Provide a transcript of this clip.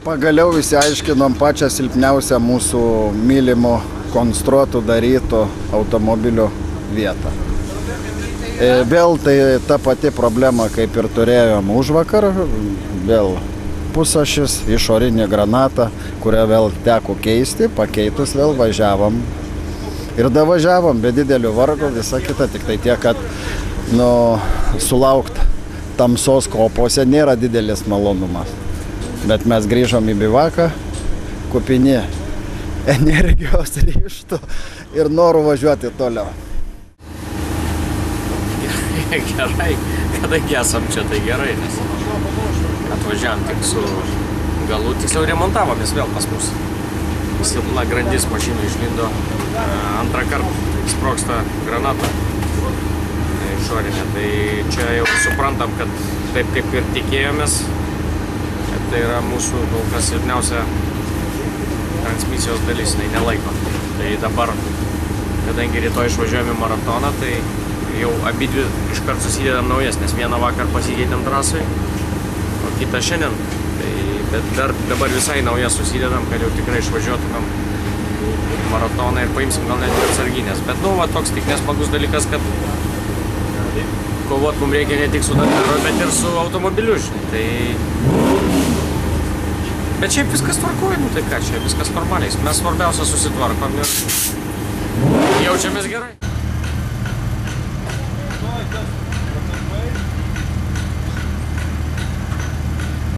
Pagaliau išsiaiškinom pačią silpniausią mūsų mylimo konstruotų darytų automobilių vietą. Vėl tai ta pati problema, kaip ir turėjom užvakar, vėl pusašis, išorinė granata, kurią vėl teko keisti, pakeitus vėl važiavom. Ir davažiavom be didelių vargų, visa kita, tik tai tiek, kad sulaukt tamsos kopose nėra didelis malonumas. Bet mes grįžom į bivaką, kupini energijos, ryžtų ir norų važiuoti toliau. Gerai, kadangi esam čia, tai gerai, nes atvažiavam tik su galu, tiksliau remontavomės vėl pas mus. Silpna grandis mašinų išlindo, antrą kartą sprogsta granata išorinė. Tai čia jau suprantam, kad taip kaip ir tikėjomės, kad tai yra mūsų kol kas silpniausia transmisijos dalis, tai nelaiko. Tai dabar, kadangi rytoj išvažiuojame į maratoną, tai jau abidvi iškart susidedam naujas, nes vieną vakar pasikeitėm trasai, o kitą šiandien. Bet dar dabar visai naujas susidedam, kad jau tikrai išvažiuotumėm maratoną ir paimsim gal net ir atsarginės. Bet toks tik nesmagus dalykas, kad kovot mums reikia ne tik su Dakaru, bet ir su automobiliu, žinai. Bet šiaip viskas tvarkoja, tai ką, čia viskas normaliai. Mes svarbiausia susitvarkom ir jaučiamės gerai.